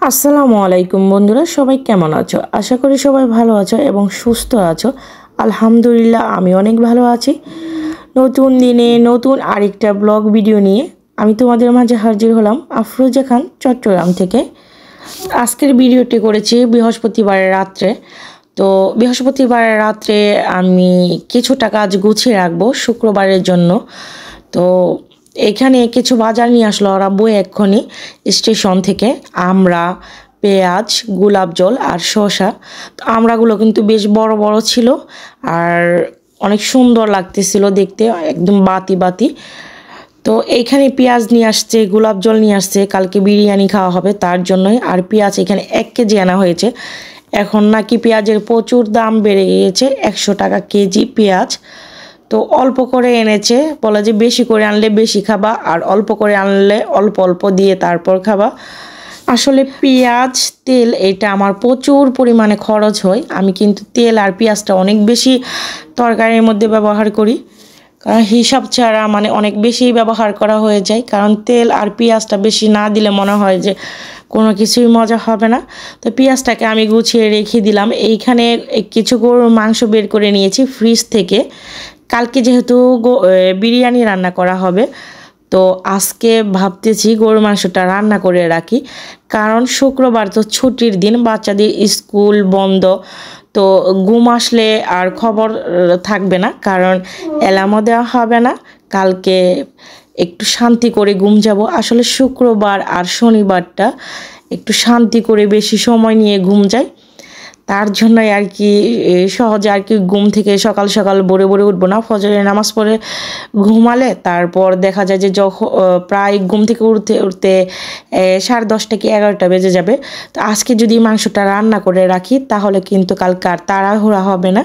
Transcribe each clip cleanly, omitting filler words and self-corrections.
আসসালামু আলাইকুম বন্ধুরা, সবাই কেমন আছো? আশা করি সবাই ভালো আছো এবং সুস্থ আছো। আলহামদুলিল্লাহ, আমি অনেক ভালো আছি। নতুন দিনে নতুন আরেকটা ব্লগ ভিডিও নিয়ে আমি তোমাদের মাঝে হাজির হলাম আফরোজা খান চট্টগ্রাম থেকে। আজকের ভিডিওটি করেছি বৃহস্পতিবারের রাত্রে। তো বৃহস্পতিবারের রাত্রে আমি কিছুটা কাজ গুছিয়ে রাখবো শুক্রবারের জন্য। তো এখানে কিছু বাজার নিয়ে আসলো ওরা বই এক্ষুনি স্টেশন থেকে। আমরা, পেঁয়াজ, গোলাপ জল আর শসা। আমড়াগুলো কিন্তু বেশ বড় বড় ছিল আর অনেক সুন্দর লাগতেছিল দেখতে, একদম বাতি বাতি। তো এইখানে পেঁয়াজ নিয়ে আসছে, গোলাপ জল নিয়ে আসছে, কালকে বিরিয়ানি খাওয়া হবে তার জন্যই। আর পেঁয়াজ এখানে 1 কেজি আনা হয়েছে। এখন নাকি পেঁয়াজের প্রচুর দাম বেড়ে গিয়েছে, 100 টাকা কেজি পেঁয়াজ। তো অল্প করে এনেছে, বলে যে বেশি করে আনলে বেশি খাবা আর অল্প করে আনলে অল্প অল্প দিয়ে তারপর খাবা। আসলে পেঁয়াজ তেল এটা আমার প্রচুর পরিমাণে খরচ হয়। আমি কিন্তু তেল আর পেঁয়াজটা অনেক বেশি তরকারির মধ্যে ব্যবহার করি, কারণ হিসাব ছাড়া মানে অনেক বেশি ব্যবহার করা হয়ে যায়। কারণ তেল আর পেঁয়াজটা বেশি না দিলে মনে হয় যে কোনো কিছুই মজা হবে না। তো পেঁয়াজটাকে আমি গুছিয়ে রেখে দিলাম। এইখানে কিছু গরুর মাংস বের করে নিয়েছি ফ্রিজ থেকে। কালকে যেহেতু বিরিয়ানি রান্না করা হবে, তো আজকে ভাবতেছি গরুর মাংসটা রান্না করে রাখি। কারণ শুক্রবার তো ছুটির দিন, বাচ্চাদের স্কুল বন্ধ। তো ঘুম আসলে আর খবর থাকবে না, কারণ অ্যালার্মও দেওয়া হবে না। কালকে একটু শান্তি করে ঘুম যাব। আসলে শুক্রবার আর শনিবারটা একটু শান্তি করে বেশি সময় নিয়ে ঘুম যায়, তার জন্যই আর কি সহজে আর কি ঘুম থেকে সকাল সকাল ভোরে ভোরে উঠবো না। ফজরের নামাজ পড়ে ঘুমালে তারপর দেখা যায় যে যখন প্রায় ঘুম থেকে উঠতে উঠতে 10:30 কি 11টা বেজে যাবে। তো আজকে যদি মাংসটা রান্না করে রাখি তাহলে কিন্তু কালকে আর তাড়াহুড়া হবে না।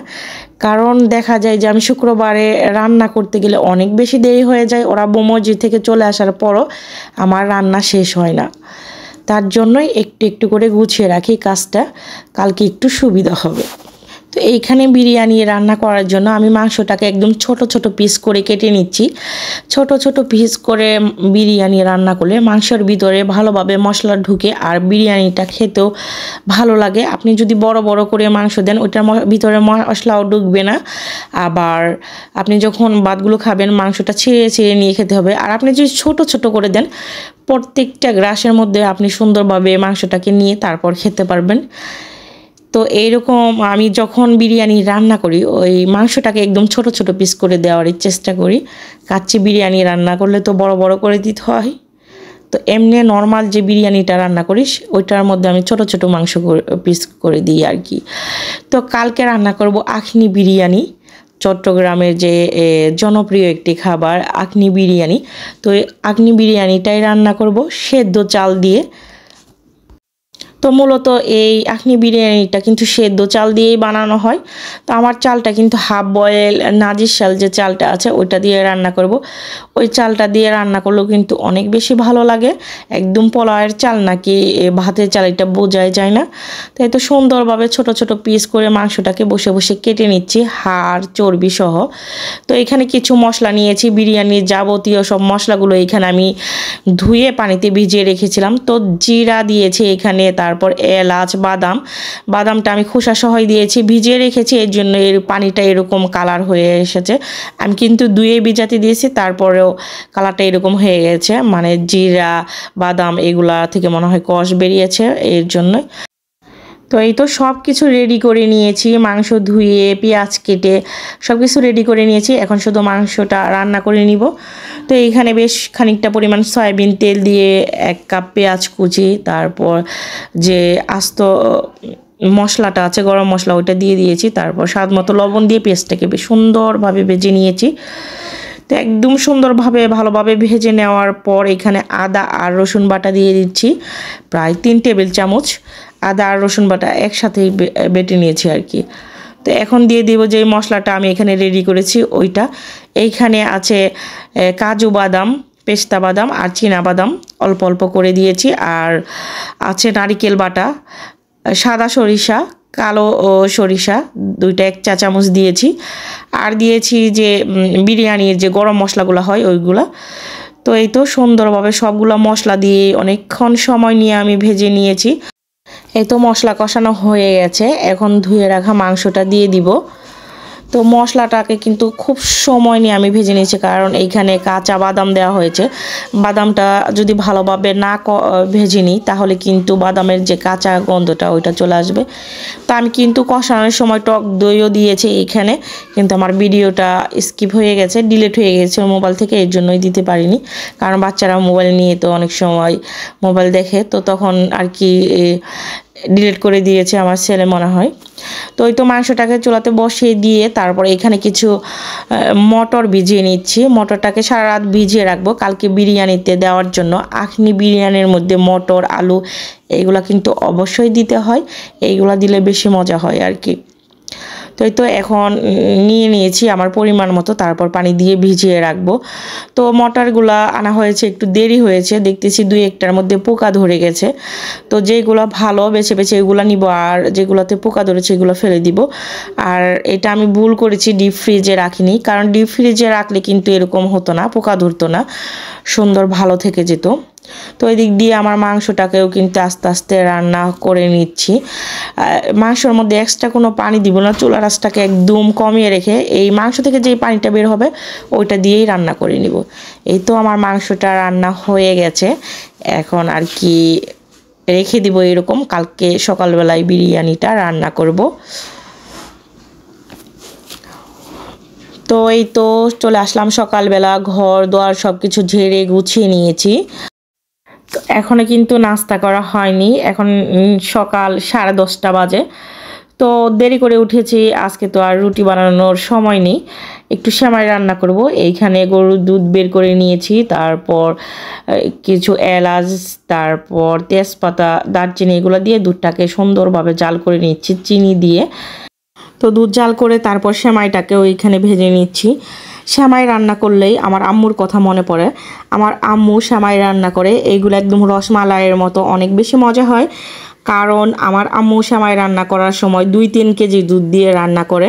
কারণ দেখা যায় যে আমি শুক্রবারে রান্না করতে গেলে অনেক বেশি দেরি হয়ে যায়। ওরা মসজিদ থেকে চলে আসার পরও আমার রান্না শেষ হয় না। তার জন্যই একটু একটু করে গুছিয়ে রাখি কাজটা, কালকে একটু সুবিধা হবে। তো এইখানে বিরিয়ানি রান্না করার জন্য আমি মাংসটাকে একদম ছোট ছোট পিস করে কেটে নিচ্ছি। ছোট ছোট পিস করে বিরিয়ানি রান্না করলে মাংসের ভিতরে ভালোভাবে মশলা ঢুকে আর বিরিয়ানিটা খেতেও ভালো লাগে। আপনি যদি বড় বড় করে মাংস দেন ওইটার ভিতরে মশলাও ঢুকবে না। আবার আপনি যখন ভাতগুলো খাবেন মাংসটা ছিঁড়ে ছিঁড়ে নিয়ে খেতে হবে। আর আপনি যদি ছোট ছোট করে দেন প্রত্যেকটা গ্রাসের মধ্যে আপনি সুন্দরভাবে মাংসটাকে নিয়ে তারপর খেতে পারবেন। তো এইরকম আমি যখন বিরিয়ানি রান্না করি ওই মাংসটাকে একদম ছোট ছোট পিস করে দেওয়ার চেষ্টা করি। কাচ্চি বিরিয়ানি রান্না করলে তো বড় বড় করে দিতে হয়। তো এমনি নর্মাল যে বিরিয়ানিটা রান্না করিস ওইটার মধ্যে আমি ছোট ছোট মাংস পিস করে দিই আর কি। তো কালকে রান্না করব আখনি বিরিয়ানি, চট্টগ্রামের যে জনপ্রিয় একটি খাবার আখনি বিরিয়ানি। তো এই আখনি বিরিয়ানিটাই রান্না করব সেদ্ধ চাল দিয়ে। তো মূলত এই আখনি বিরিয়ানিটা কিন্তু সেদ্ধ চাল দিয়েই বানানো হয়। তো আমার চালটা কিন্তু হাফ বয়েল নাজির শাল যে চালটা আছে ওইটা দিয়ে রান্না করব। ওই চালটা দিয়ে রান্না করলেও কিন্তু অনেক বেশি ভালো লাগে। একদম পোলাওয়ের চাল নাকি ভাতের চাল এটা বোঝাই যায় না। তাই তো সুন্দরভাবে ছোট ছোট পিস করে মাংসটাকে বসে বসে কেটে নিচ্ছি হাড় চর্বি সহ। তো এখানে কিছু মশলা নিয়েছি, বিরিয়ানির যাবতীয় সব মশলাগুলো এখানে আমি ধুয়ে পানিতে ভিজিয়ে রেখেছিলাম। তো জিরা দিয়েছি এখানে, তারপর এলাচ, বাদামটা আমি খোসা সহই দিয়েছি, ভিজিয়ে রেখেছি, এর জন্য এর পানিটা এরকম কালার হয়ে এসেছে। আমি কিন্তু ধুয়ে ভিজাতে দিয়েছি তারপরেও কালারটা এরকম হয়ে গেছে, মানে জিরা বাদাম এগুলা থেকে মনে হয় কষ বেরিয়েছে এর জন্য। তো এই তো সব কিছু রেডি করে নিয়েছি, মাংস ধুয়ে পেঁয়াজ কেটে সব কিছু রেডি করে নিয়েছি। এখন শুধু মাংসটা রান্না করে নিব। তো এইখানে বেশ খানিকটা পরিমাণ সয়াবিন তেল দিয়ে 1 কাপ পেঁয়াজ কুচি, তারপর যে আস্ত মশলাটা আছে গরম মশলা ওইটা দিয়ে দিয়েছি, তারপর স্বাদ মতো লবণ দিয়ে পেঁয়াজটাকে বেশ সুন্দরভাবে ভেজে নিয়েছি। তো একদম সুন্দরভাবে ভালোভাবে ভেজে নেওয়ার পর এখানে আদা আর রসুন বাটা দিয়ে দিচ্ছি, প্রায় 3 টেবিল চামচ আদা আর রসুন বাটা একসাথেই বেটে নিয়েছি আর কি। তো এখন দিয়ে দিব যে মশলাটা আমি এখানে রেডি করেছি ওইটা। এইখানে আছে কাজু বাদাম, পেস্তা বাদাম আর চীনা বাদাম অল্প অল্প করে দিয়েছি। আর আছে নারিকেল বাটা, সাদা সরিষা, কালো সরিষা 2টা 1 চা চামচ দিয়েছি। আর দিয়েছি যে বিরিয়ানির যে গরম মশলাগুলো হয় ওইগুলো। তো এই তো সুন্দরভাবে সবগুলো মশলা দিয়ে অনেকক্ষণ সময় নিয়ে আমি ভেজে নিয়েছি। এই তো মশলা কষানো হয়ে গেছে, এখন ধুয়ে রাখা মাংসটা দিয়ে দিব। তো মশলাটাকে কিন্তু খুব সময় নিয়ে আমি ভেজে নিয়েছি, কারণ এইখানে কাঁচা বাদাম দেওয়া হয়েছে। বাদামটা যদি ভালোভাবে না ভেজে নিই তাহলে কিন্তু বাদামের যে কাঁচা গন্ধটা ওইটা চলে আসবে। তো আমি কিন্তু কষানোর সময় টক দইও দিয়েছি এইখানে, কিন্তু আমার ভিডিওটা স্কিপ হয়ে গেছে, ডিলিট হয়ে গেছে মোবাইল থেকে, এর জন্যই দিতে পারিনি। কারণ বাচ্চারা মোবাইল নিয়ে তো অনেক সময় মোবাইল দেখে, তো তখন আর কি ডিলিট করে দিয়েছে আমার ছেলে মনে হয়। তো ওই তো মাংসটাকে চুলাতে বসিয়ে দিয়ে তারপরে এখানে কিছু মটর ভিজিয়ে নিচ্ছি। মটরটাকে সারা রাত ভিজিয়ে রাখবো কালকে বিরিয়ানিতে দেওয়ার জন্য। আখনি বিরিয়ানির মধ্যে মটর, আলু এইগুলা কিন্তু অবশ্যই দিতে হয়, এইগুলা দিলে বেশি মজা হয় আর কি। তো এই তো এখন নিয়ে নিয়েছি আমার পরিমাণ মতো, তারপর পানি দিয়ে ভিজিয়ে রাখবো। তো মটরগুলা আনা হয়েছে, একটু দেরি হয়েছে, দেখতেছি 2-1টার মধ্যে পোকা ধরে গেছে। তো যেগুলো ভালো বেছে বেছে এগুলো নিব, আর যেগুলোতে পোকা ধরেছে এগুলো ফেলে দিব। আর এটা আমি ভুল করেছি, ডিপ ফ্রিজে রাখিনি, কারণ ডিপ ফ্রিজে রাখলে কিন্তু এরকম হতো না, পোকা ধরতো না, সুন্দর ভালো থেকে যেত। তো এই দিক দিয়ে আমার মাংসটাকেও কিন্তু আস্তে আস্তে রান্না করে নিচ্ছি। মাংসের মধ্যে এক্সট্রা কোনো পানি দিব না, চুলার আঁচটাকে একদম কমিয়ে রেখে এই মাংস থেকে যেই পানিটা বের হবে ওইটা দিয়েই রান্না করে নিব। এই তো আমার মাংসটা রান্না হয়ে গেছে, এখন আর কি রেখে দিব এরকম, কালকে সকালবেলায় বিরিয়ানিটা রান্না করব। তো এই তো চলে আসলাম সকালবেলা, ঘর দোয়ার সব কিছু ঝেড়ে গুছিয়ে নিয়েছি। তো এখনও কিন্তু নাস্তা করা হয়নি, এখন সকাল 10:30 বাজে। তো দেরি করে উঠেছি, আজকে তো আর রুটি বানানোর সময় নেই, একটু সেমাই রান্না করব। এইখানে গরুর দুধ বের করে নিয়েছি, তারপর কিছু এলাচ, তারপর তেজপাতা, দারচিনি এগুলো দিয়ে দুধটাকে সুন্দরভাবে জাল করে নিচ্ছি চিনি দিয়ে। তো দুধ জাল করে তারপর সেমাইটাকে ওইখানে ভেজে নিচ্ছি। সেমাই রান্না করলেই আমার আম্মুর কথা মনে পড়ে। আমার আম্মু সেমাই রান্না করে, এইগুলো একদম রসমালাইয়ের মতো অনেক বেশি মজা হয়। কারণ আমার আম্মু সেমাই রান্না করার সময় 2-3 কেজি দুধ দিয়ে রান্না করে।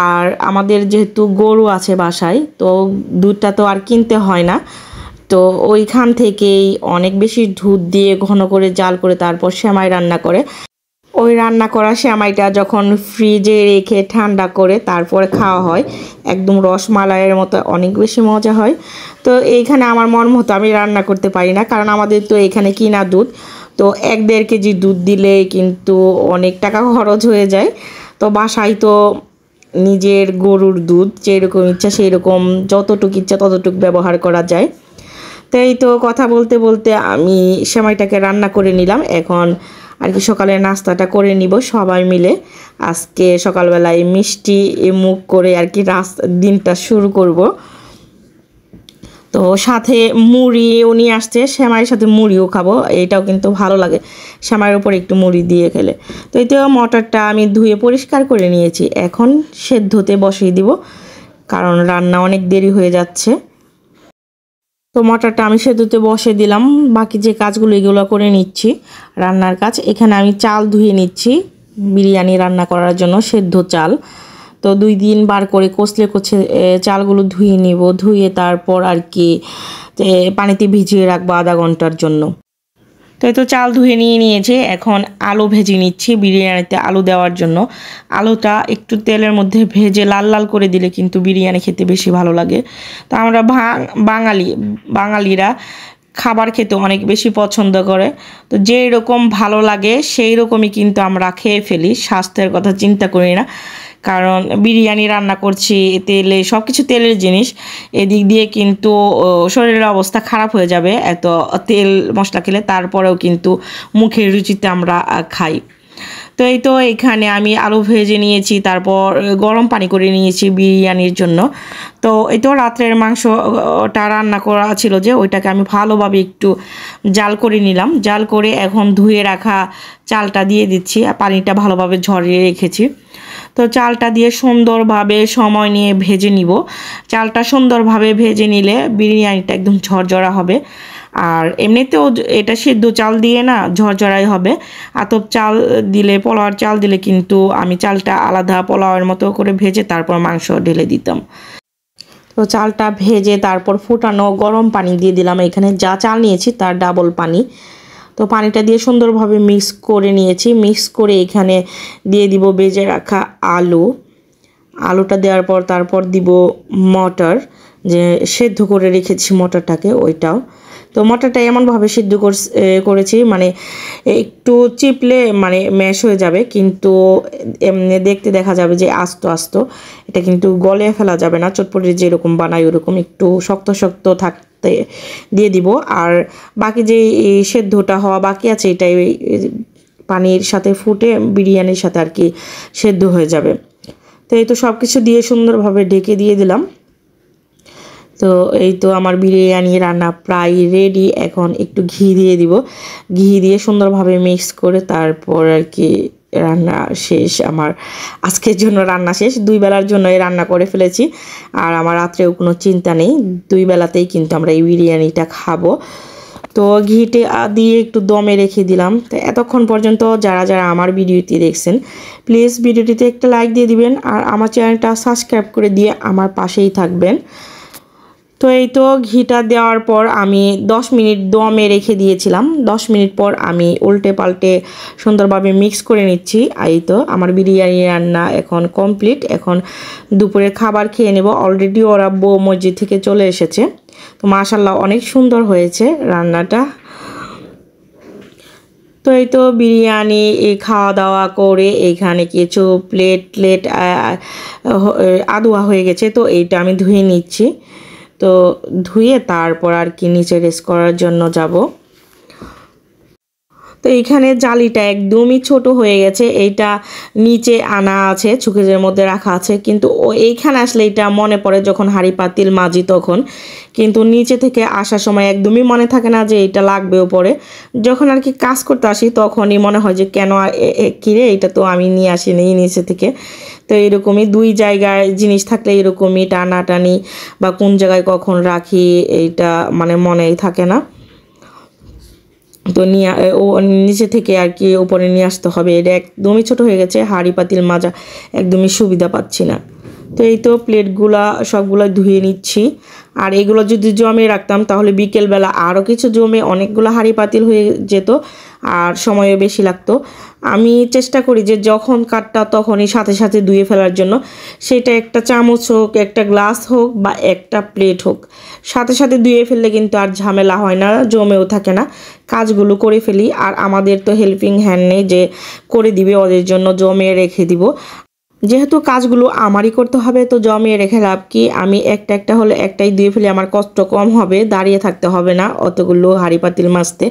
আর আমাদের যেহেতু গরু আছে বাসায়, তো দুধটা তো আর কিনতে হয় না, তো ওইখান থেকেই অনেক বেশি দুধ দিয়ে ঘন করে জাল করে তারপর সেমাই রান্না করে। ওই রান্না করা সেমাইটা যখন ফ্রিজে রেখে ঠান্ডা করে তারপরে খাওয়া হয়, একদম রসমালাইয়ের মতো অনেক বেশি মজা হয়। তো এইখানে আমার মন মতো আমি রান্না করতে পারি না, কারণ আমাদের তো এখানে কিনা দুধ, তো 1-1.5 কেজি দুধ দিলে কিন্তু অনেক টাকা খরচ হয়ে যায়। তো বাসায় তো নিজের গরুর দুধ যেরকম ইচ্ছা সেই রকম যতটুকু ইচ্ছা ততটুকু ব্যবহার করা যায়। তো এই তো কথা বলতে বলতে আমি সেমাইটাকে রান্না করে নিলাম, এখন আর কি সকালের নাস্তাটা করে নিব সবাই মিলে। আজকে সকালবেলায় মিষ্টি মুখ করে আর কি দিনটা শুরু করব। তো সাথে মুড়িও নিয়ে আসছে, সেমাইয়ের সাথে মুড়িও খাবো, এটাও কিন্তু ভালো লাগে সেমাইয়ের উপর একটু মুড়ি দিয়ে খেলে। তো এই তো মটরটা আমি ধুয়ে পরিষ্কার করে নিয়েছি, এখন সেদ্ধতে বসিয়ে দিব, কারণ রান্না অনেক দেরি হয়ে যাচ্ছে। তো মটরটা আমি সেদ্ধতে বসে দিলাম, বাকি যে কাজগুলো এগুলো করে নিচ্ছি রান্নার কাজ। এখানে আমি চাল ধুয়ে নিচ্ছি বিরিয়ানি রান্না করার জন্য, সেদ্ধ চাল। তো 2 দিন বার করে কষলে চালগুলো ধুয়ে নিব, ধুয়ে তারপর আর কি পানিতে ভিজিয়ে রাখবো আধা ঘন্টার জন্য। তো এই তো চাল ধুয়ে নিয়েছি, এখন আলু ভেজে নিচ্ছি বিরিয়ানিতে আলু দেওয়ার জন্য। আলুটা একটু তেলের মধ্যে ভেজে লাল লাল করে দিলে কিন্তু বিরিয়ানি খেতে বেশি ভালো লাগে। তো আমরা বাঙালিরা খাবার খেতে অনেক বেশি পছন্দ করে, তো যেই রকম ভালো লাগে সেই রকমই কিন্তু আমরা খেয়ে ফেলি, স্বাস্থ্যের কথা চিন্তা করি না। কারণ বিরিয়ানি রান্না করছি তেলে, সব কিছু তেলের জিনিস, এদিক দিয়ে কিন্তু শরীরের অবস্থা খারাপ হয়ে যাবে এত তেল মশলা খেলে, তারপরেও কিন্তু মুখের রুচিতে আমরা খাই। তো এই তো এখানে আমি আলু ভেজে নিয়েছি, তারপর গরম পানি করে নিয়েছি বিরিয়ানির জন্য। তো এই তো রাত্রের মাংসটা রান্না করা ছিল যে, ওইটাকে আমি ভালোভাবে একটু জাল করে নিলাম, জাল করে এখন ধুয়ে রাখা চালটা দিয়ে দিচ্ছি, পানিটা ভালোভাবে ঝরিয়ে রেখেছি। তো চালটা দিয়ে সুন্দরভাবে সময় নিয়ে ভেজে নিব। চালটা সুন্দরভাবে ভেজে নিলে বিরিয়ানিটা একদম ঝরঝরা হবে। আর এমনিতেও এটা সিদ্ধ চাল দিয়ে না ঝরঝরাই হবে। আতপ চাল দিলে, পোলাওয়ার চাল দিলে কিন্তু আমি চালটা আলাদা পোলাওয়ের মতো করে ভেজে তারপর মাংস ঢেলে দিতাম। তো চালটা ভেজে তারপর ফুটানো গরম পানি দিয়ে দিলাম। এখানে যা চাল নিয়েছি তার ডাবল পানি। তো পানিটা দিয়ে সুন্দরভাবে মিক্স করে নিয়েছি। মিক্স করে এখানে দিয়ে দিব ভেজে রাখা আলুটা দেওয়ার পর তারপর দিব মটর, যে সেদ্ধ করে রেখেছি মটরটাকে, ওইটাও। তো মটরটা এমনভাবে সিদ্ধ করেছি মানে একটু চিপলে মানে ম্যাশ হয়ে যাবে, কিন্তু এমনি দেখতে দেখা যাবে যে আস্ত আস্ত। এটা কিন্তু গলে ফেলা যাবে না, চটপটি যেরকম বানাই ওরকম একটু শক্ত শক্ত থাকতে দিয়ে দিব। আর বাকি যে সেদ্ধটা হওয়া বাকি আছে এটাই পানির সাথে ফুটে বিরিয়ানির সাথে আর কি সেদ্ধ হয়ে যাবে। তো এই তো সব কিছু দিয়ে সুন্দরভাবে ঢেকে দিয়ে দিলাম। তো এই তো আমার বিরিয়ানি রান্না প্রায় রেডি। এখন একটু ঘি দিয়ে দিব, ঘি দিয়ে সুন্দরভাবে মিক্স করে তারপর আর কি রান্না শেষ। আমার আজকের জন্য রান্না শেষ, 2 বেলার জন্য রান্না করে ফেলেছি। আর আমার রাত্রেও কোনো চিন্তা নেই, 2 বেলাতেই কিন্তু আমরা এই বিরিয়ানিটা খাবো। তো ঘিটে দিয়ে একটু দমে রেখে দিলাম। তো এতক্ষণ পর্যন্ত যারা যারা আমার ভিডিওটি দেখছেন প্লিজ ভিডিওটিতে একটা লাইক দিয়ে দিবেন আর আমার চ্যানেলটা সাবস্ক্রাইব করে দিয়ে আমার পাশেই থাকবেন। তো এই তো ঘিটা দেওয়ার পর আমি 10 মিনিট দমে রেখে দিয়েছিলাম। 10 মিনিট পর আমি উল্টে পাল্টে সুন্দরভাবে মিক্স করে নিচ্ছি। এই তো আমার বিরিয়ানি রান্না এখন কমপ্লিট। এখন দুপুরের খাবার খেয়ে নেব। অলরেডি ওরা বউ মসজিদ থেকে চলে এসেছে। তো মাশাআল্লাহ অনেক সুন্দর হয়েছে রান্নাটা। তো এই তো বিরিয়ানি খাওয়া দাওয়া করে এইখানে কিছু প্লেট আদুয়া হয়ে গেছে, তো এইটা আমি ধুয়ে নিচ্ছি। তো ধুয়ে তারপর আর কি নিচে রেস্ট করার জন্য যাব। তো এইখানে জালিটা একদমই ছোট হয়ে গেছে, এইটা নিচে আনা আছে, সুকেজের মধ্যে রাখা আছে, কিন্তু এইখানে আসলে এটা মনে পড়ে যখন হাঁড়ি পাতিল মাজি তখন, কিন্তু নিচে থেকে আসার সময় একদমই মনে থাকে না যে এটা লাগবেও পরে। যখন আর কি কাজ করতে আসি তখনই মনে হয় যে কেন কিরে এটা তো আমি নিয়ে আসিনি নিচে থেকে। তো এরকমই 2 জায়গায় জিনিস থাকলে এরকমই টানাটানি বা কোন জায়গায় কখন রাখি এইটা মানে মনেই থাকে না। তো নিচে থেকে আর কি উপরে নিয়ে আসতে হবে। এটা একদমই ছোট হয়ে গেছে, হাঁড়ি পাতিল মাজা একদমই সুবিধা পাচ্ছি না। তো এই তো প্লেটগুলা সবগুলো ধুয়ে নিচ্ছি। আর এগুলো যদি জমে রাখতাম তাহলে বিকেলবেলা আরও কিছু জমে অনেকগুলো হাঁড়ি পাতিল হয়ে যেত আর সময়ও বেশি লাগতো। আমি চেষ্টা করি যে যখন কাটটা তখনই সাথে সাথে ধুয়ে ফেলার জন্য, সেটা একটা চামচ হোক, একটা গ্লাস হোক বা একটা প্লেট হোক, সাথে সাথে ধুয়ে ফেললে কিন্তু আর ঝামেলা হয় না, জমেও থাকে না, কাজগুলো করে ফেলি। আর আমাদের তো হেল্পিং হ্যান্ড নেই যে করে দিবে, ওদের জন্য জমিয়ে রেখে দিব। যেহেতু কাজগুলো আমারই করতে হবে তো জমিয়ে রেখে লাভ কি, আমি একটা হলে একটাই দিয়ে ফেলি, আমার কষ্ট কম হবে, দাঁড়িয়ে থাকতে হবে না অতগুলো হাঁড়ি পাতিল মাজতে।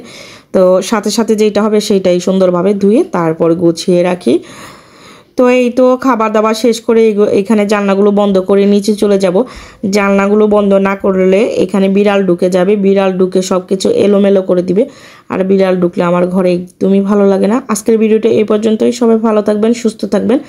তো সাথে সাথে যেটা হবে সেইটাই সুন্দরভাবে ধুয়ে তারপর গুছিয়ে রাখি। তো এই তো খাবার দাবার শেষ করে এখানে জানলাগুলো বন্ধ করে নিচে চলে যাব। জানলাগুলো বন্ধ না করলে এখানে বিড়াল ঢুকে যাবে, বিড়াল ঢুকে সব কিছু এলোমেলো করে দিবে, আর বিড়াল ঢুকলে আমার ঘরে একদমই ভালো লাগে না। আজকের ভিডিওটা এই পর্যন্তই। সবাই ভালো থাকবেন, সুস্থ থাকবেন।